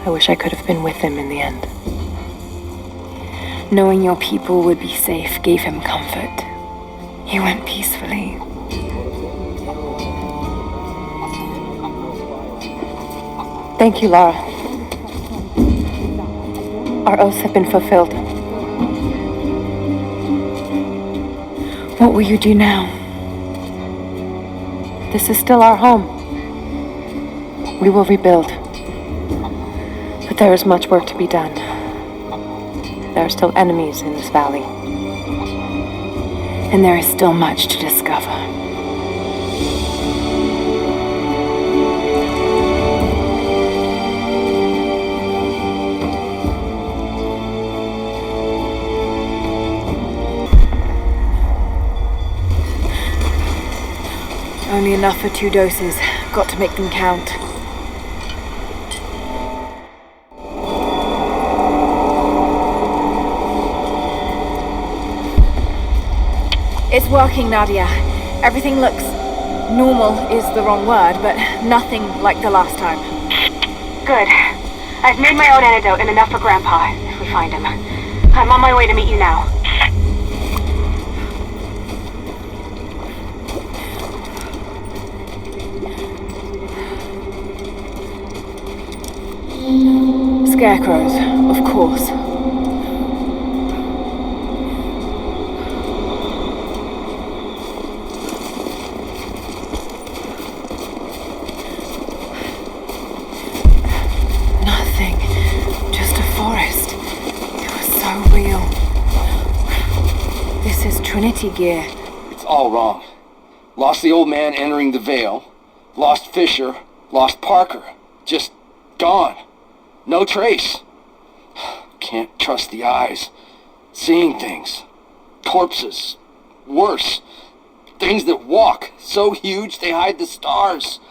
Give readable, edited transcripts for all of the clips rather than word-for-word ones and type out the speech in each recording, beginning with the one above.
I wish I could have been with him in the end. Knowing your people would be safe gave him comfort. He went peacefully. Thank you, Lara. Our oaths have been fulfilled. What will you do now? This is still our home. We will rebuild. But there is much work to be done. There are still enemies in this valley. And there is still much to discover. Only enough for 2 doses. Got to make them count. It's working, Nadia. Everything looks... normal is the wrong word, but nothing like the last time. Good. I've made my own antidote and enough for Grandpa, if we find him. I'm on my way to meet you now. Scarecrows, of course. Nothing. Just a forest. It was so real. This is Trinity gear. It's all wrong. Lost the old man entering the Vale. Lost Fisher. Lost Parker. Just gone. No trace. Can't trust the eyes. Seeing things. Corpses. Worse. Things that walk. So huge they hide the stars.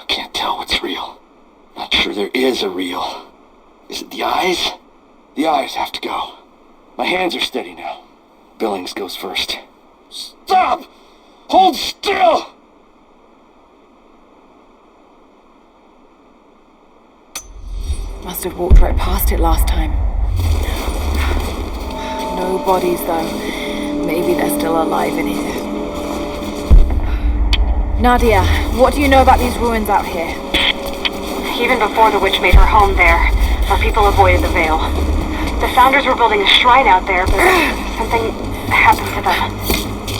Can't tell what's real. Not sure there is a real. Is it the eyes? The eyes have to go. My hands are steady now. Billings goes first. Stop! Hold still! Must have walked right past it last time. No bodies, though. Maybe they're still alive in here. Nadia, what do you know about these ruins out here? Even before the witch made her home there, our people avoided the Vale. The Founders were building a shrine out there, but something happened to them.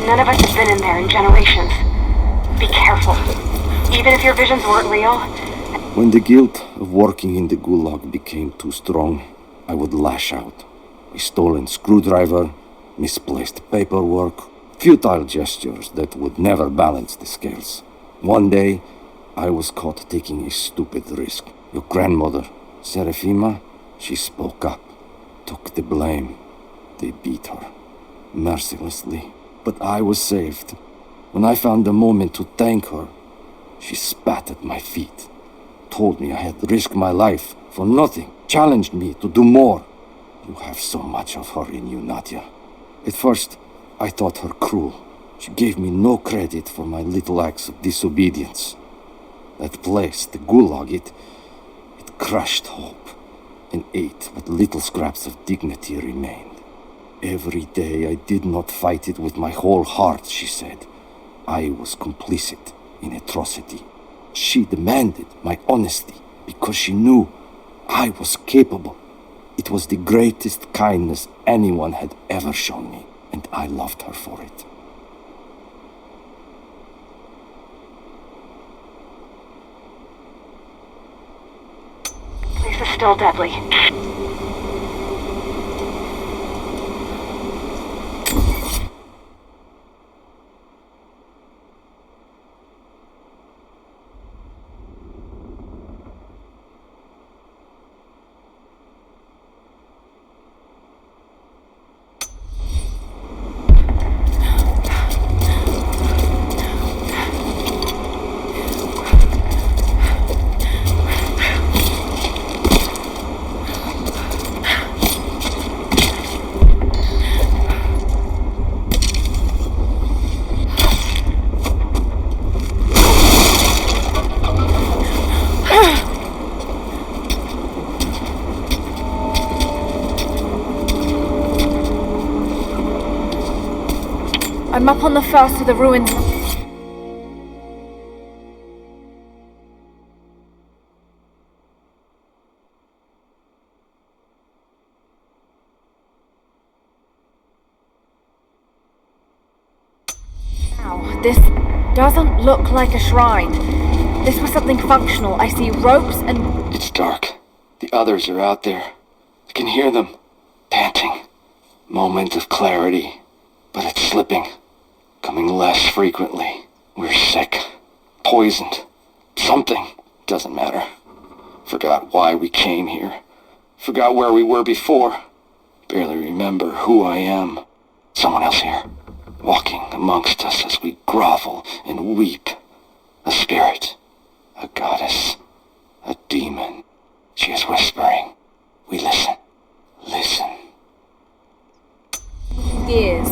None of us have been in there in generations. Be careful. Even if your visions weren't real... When the guilt of working in the Gulag became too strong, I would lash out. A stolen screwdriver, misplaced paperwork, futile gestures that would never balance the scales. One day, I was caught taking a stupid risk. Your grandmother, Serafima, she spoke up, took the blame. They beat her, mercilessly. But I was saved. When I found the moment to thank her, she spat at my feet. Told me I had risked my life for nothing, challenged me to do more. You have so much of her in you, Nadia. At first, I thought her cruel. She gave me no credit for my little acts of disobedience. That place, the Gulag, it crushed hope and ate what little scraps of dignity remained. Every day I did not fight it with my whole heart, she said. I was complicit in atrocity. She demanded my honesty because she knew I was capable. It was the greatest kindness anyone had ever shown me, and I loved her for it. This is still deadly. I'm up on the first of the ruins. Now, this doesn't look like a shrine. This was something functional. I see ropes and... It's dark. The others are out there. I can hear them, panting. Moment of clarity, but it's slipping. Coming less frequently. We're sick. Poisoned. Something. Doesn't matter. Forgot why we came here. Forgot where we were before. Barely remember who I am. Someone else here. Walking amongst us as we grovel and weep. A spirit. A goddess. A demon. She is whispering. We listen. Listen. Gears.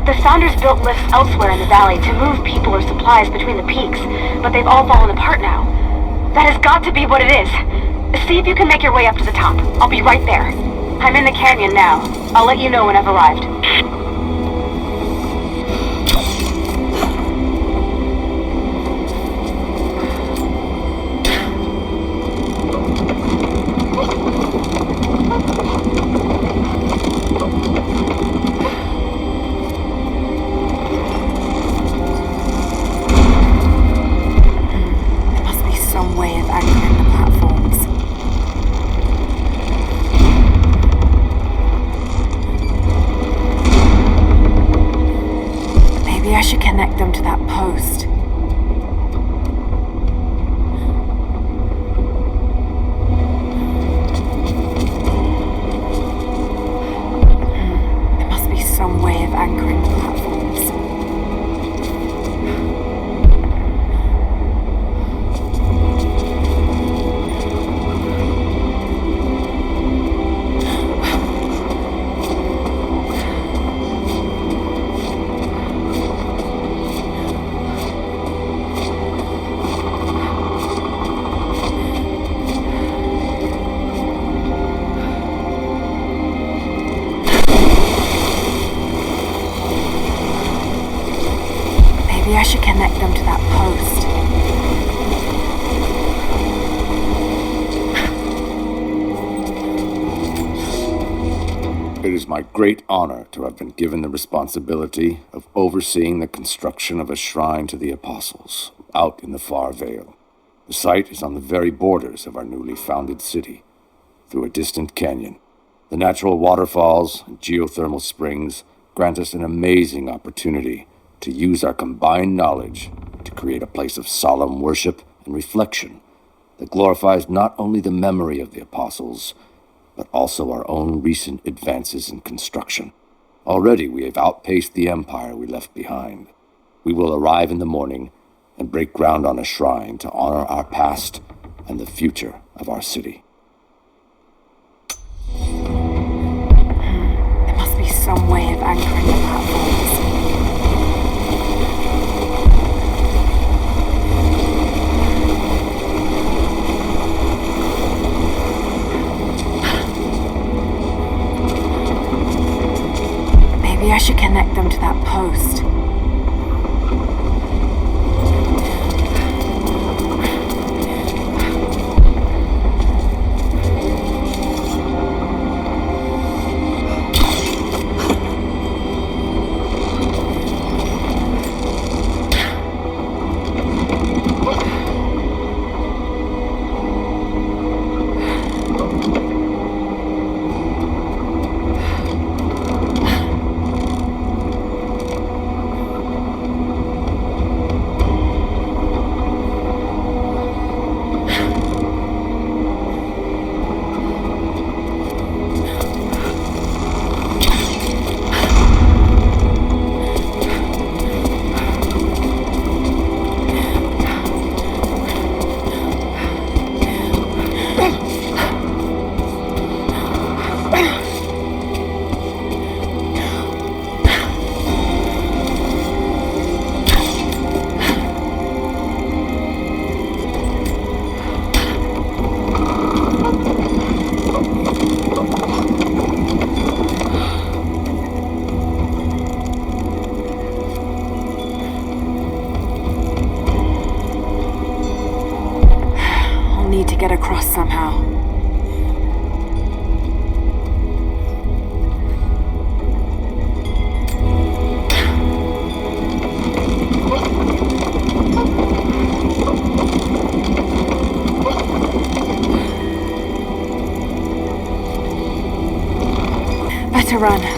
The Founders built lifts elsewhere in the valley to move people or supplies between the peaks, but they've all fallen apart now. That has got to be what it is. See if you can make your way up to the top. I'll be right there. I'm in the canyon now. I'll let you know when I've arrived. Connect them to that post. There must be some way of anchoring the platforms. Maybe I should connect them to that post. It is my great honor to have been given the responsibility of overseeing the construction of a shrine to the Apostles out in the far Vale. The site is on the very borders of our newly founded city, through a distant canyon. The natural waterfalls and geothermal springs grant us an amazing opportunity to use our combined knowledge to create a place of solemn worship and reflection that glorifies not only the memory of the Apostles, but also our own recent advances in construction. Already we have outpaced the empire we left behind. We will arrive in the morning and break ground on a shrine to honor our past and the future of our city. There must be some way of anchoring the platforms. Maybe I should connect them to that post. to get across somehow. Better run.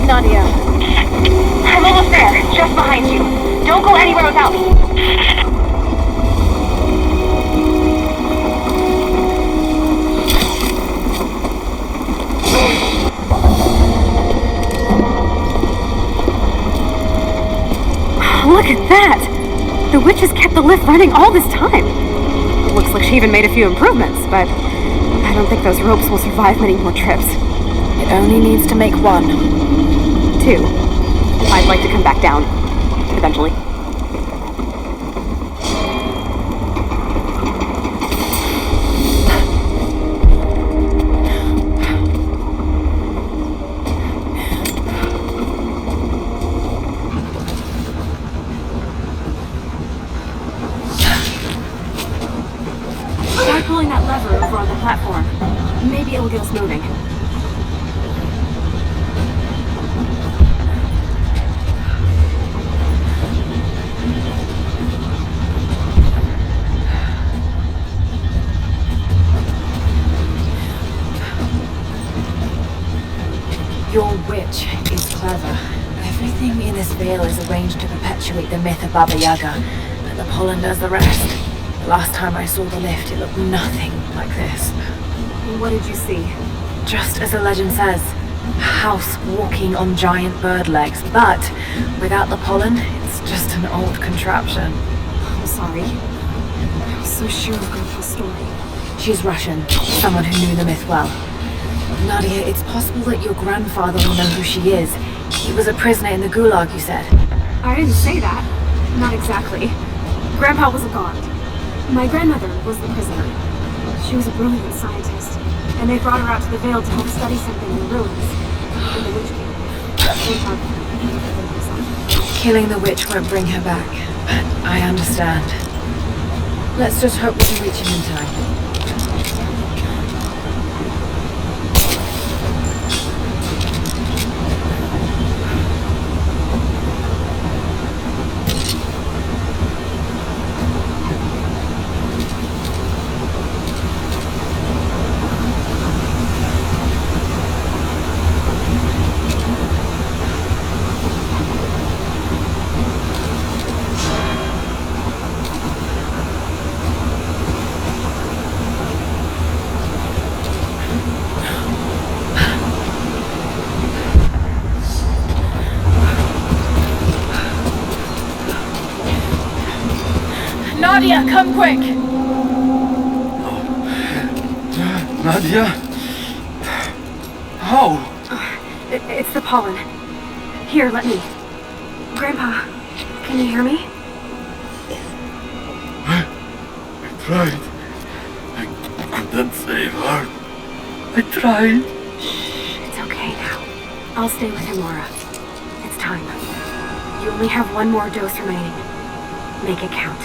Nadia. I'm almost there, just behind you. Don't go anywhere without me. Look at that! The witch has kept the lift running all this time. Looks like she even made a few improvements, but I don't think those ropes will survive many more trips. It only needs to make one. Two. I'd like to come back down. Eventually. Try pulling that lever over on the platform. Maybe it'll get us moving. Your witch is clever. Everything in this veil is arranged to perpetuate the myth of Baba Yaga, but the pollen does the rest. The last time I saw the lift, it looked nothing like this. What did you see? Just as the legend says, a house walking on giant bird legs, but without the pollen, it's just an old contraption. I'm sorry. I was so sure of Grandpa's story. She's Russian, someone who knew the myth well. Nadia, it's possible that your grandfather will know who she is. He was a prisoner in the Gulag, you said. I didn't say that. Not exactly. Grandpa was a guard. My grandmother was the prisoner. She was a brilliant scientist, and they brought her out to the Vale to help study something in the ruins. When the witch came. Grandpa killed himself. Killing the witch won't bring her back, but I understand. Let's just hope we can reach him in time. Nadia, come quick! Nadia? How? It's the pollen. Here, let me. Grandpa, can you hear me? I tried. I couldn't save her. I tried. Shh, it's okay now. I'll stay with him, Laura. It's time. You only have one more dose remaining. Make it count.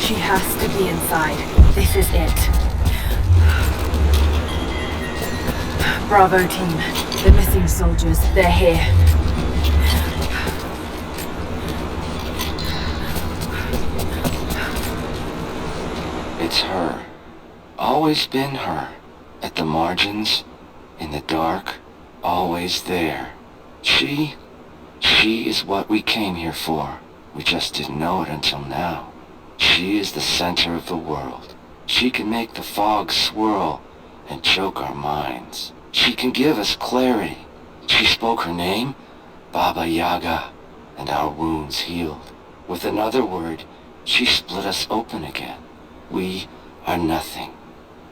She has to be inside. This is it. Bravo team. The missing soldiers, they're here. It's her. Always been her. At the margins, in the dark, always there. She is what we came here for. We just didn't know it until now. She is the center of the world. She can make the fog swirl and choke our minds. She can give us clarity. She spoke her name, Baba Yaga, and our wounds healed. With another word, she split us open again. We are nothing,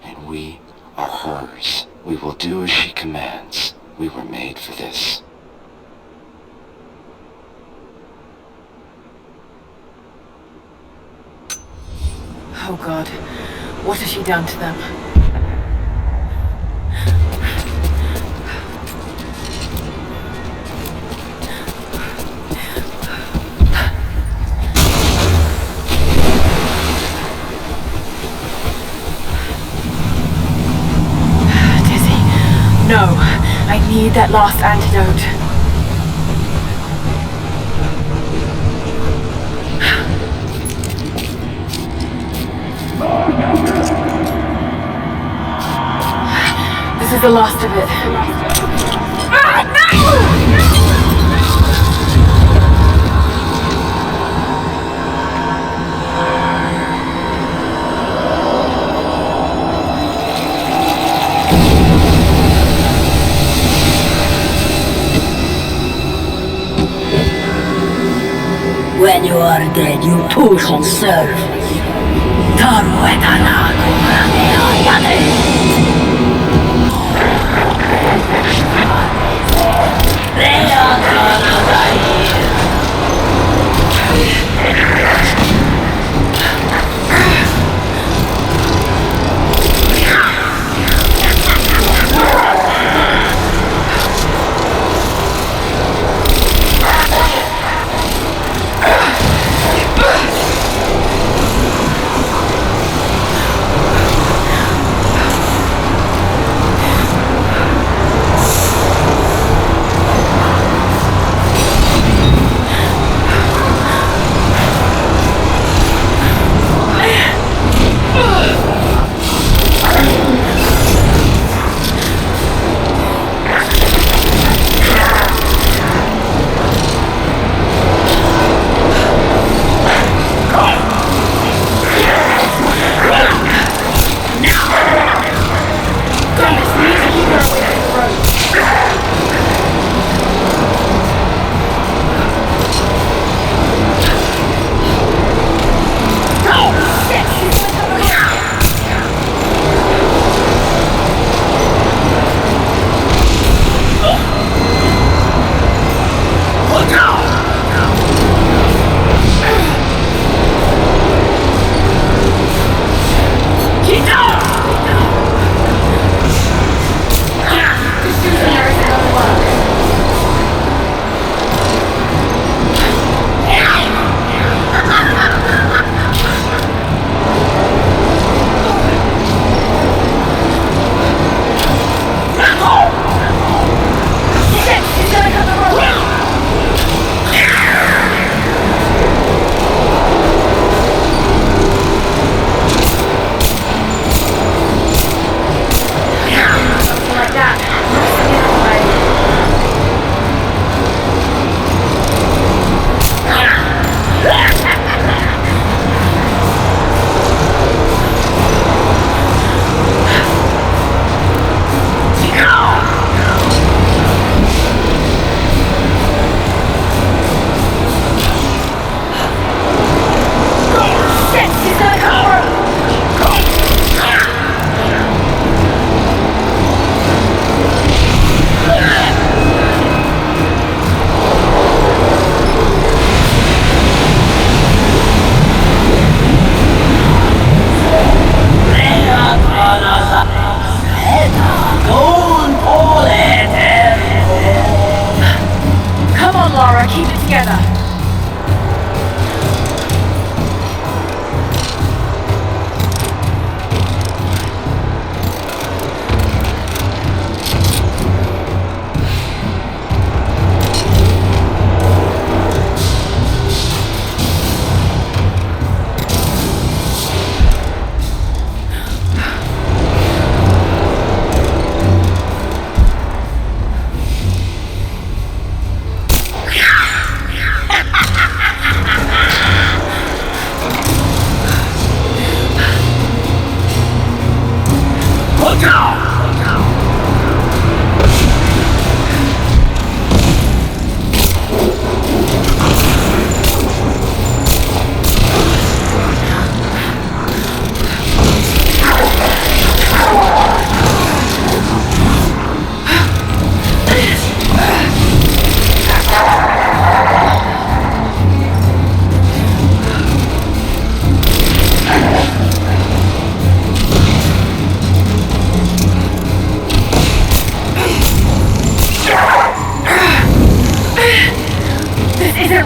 and we are hers. We will do as she commands. We were made for this. Oh God, what has she done to them? Dizzy, no, I need that last antidote. This is the last of it. When you are dead, you too shall serve. Taru etana kumane ayane.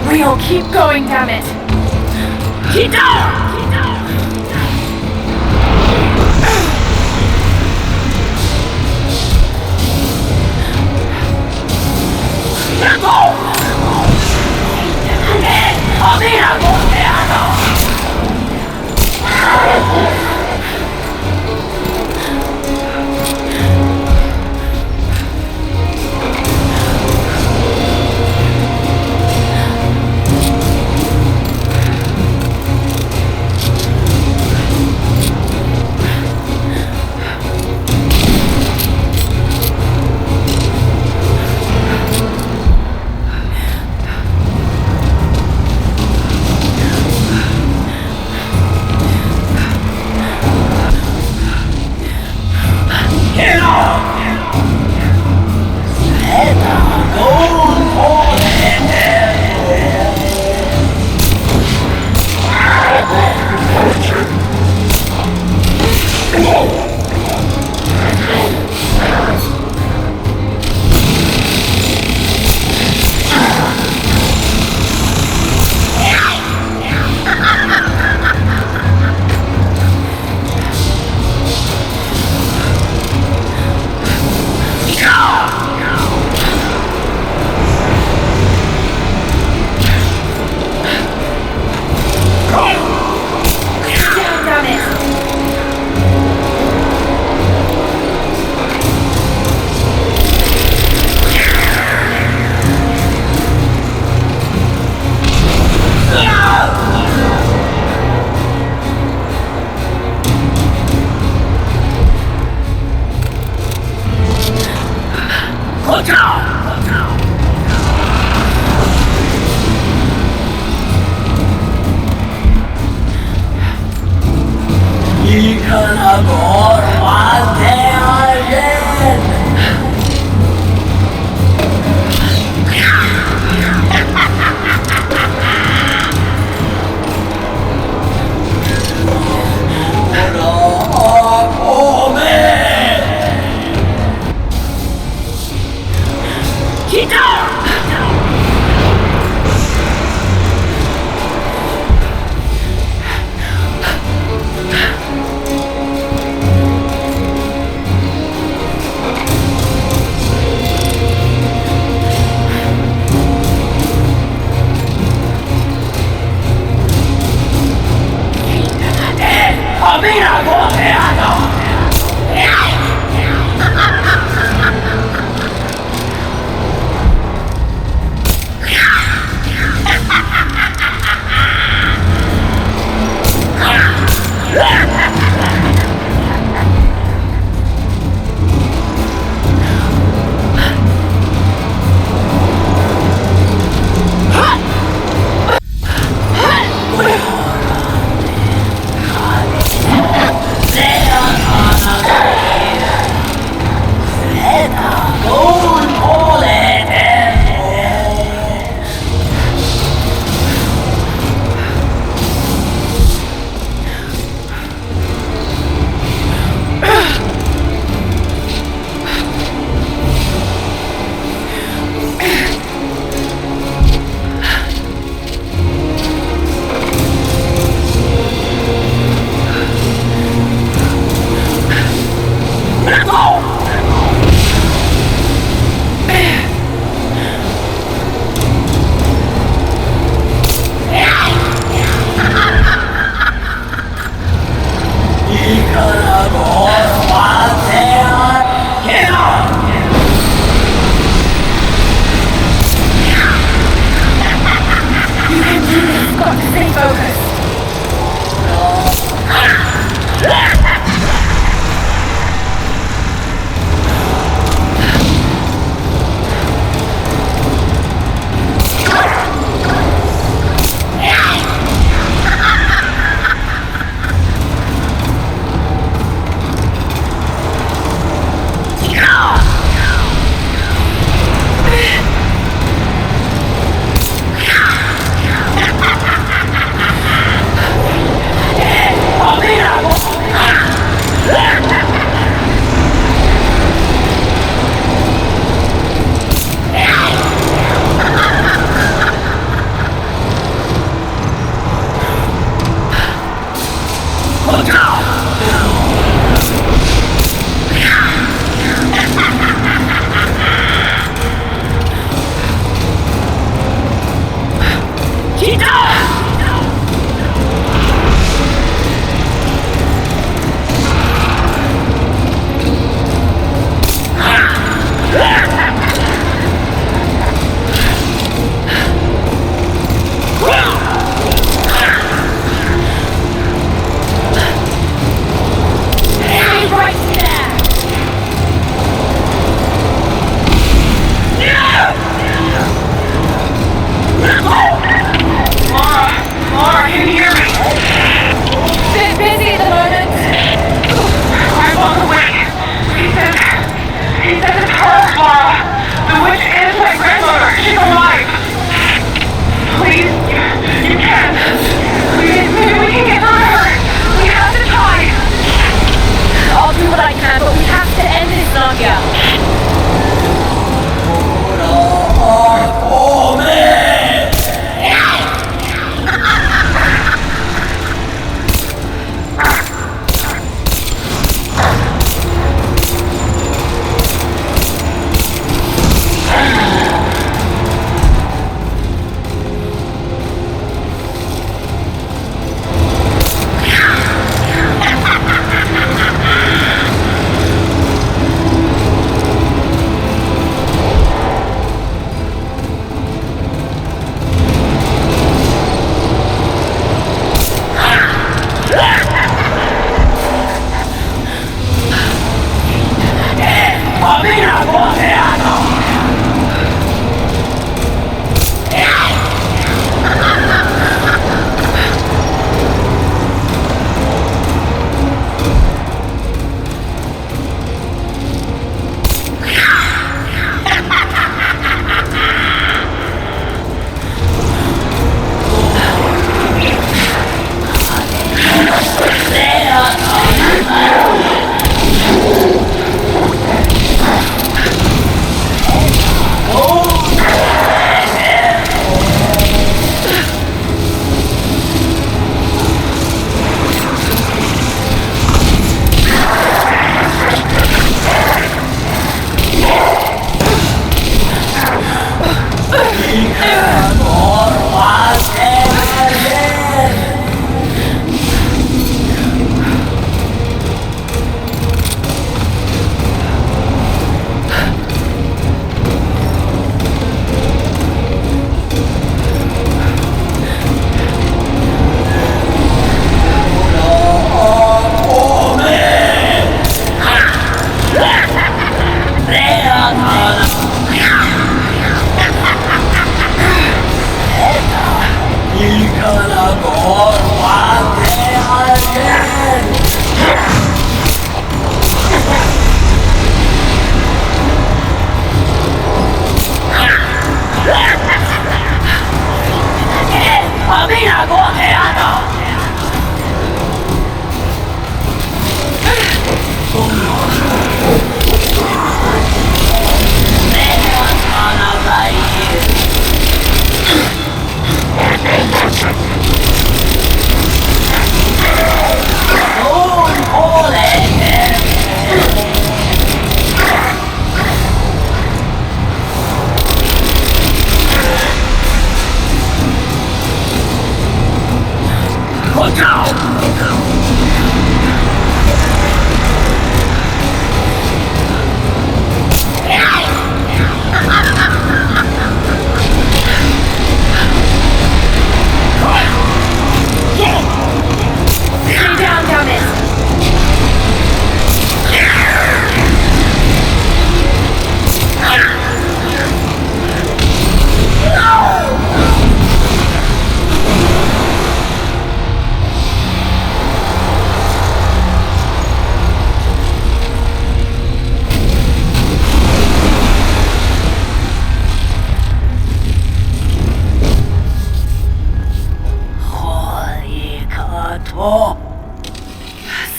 Real, keep going, damn it! Keep down!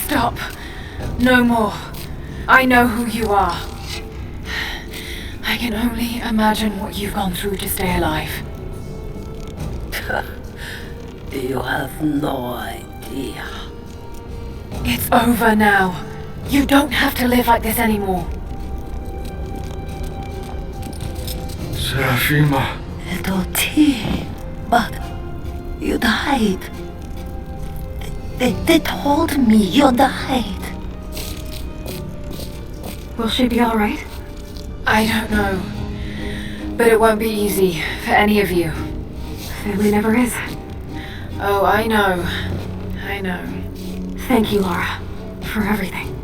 Stop. No more. I know who you are. I can only imagine what you've gone through to stay alive. You have no idea. It's over now. You don't have to live like this anymore. Serafima. Little T, but you died. They told me you died. Will she be alright? I don't know. But it won't be easy for any of you. Family never is. Oh, I know. I know. Thank you, Laura, for everything.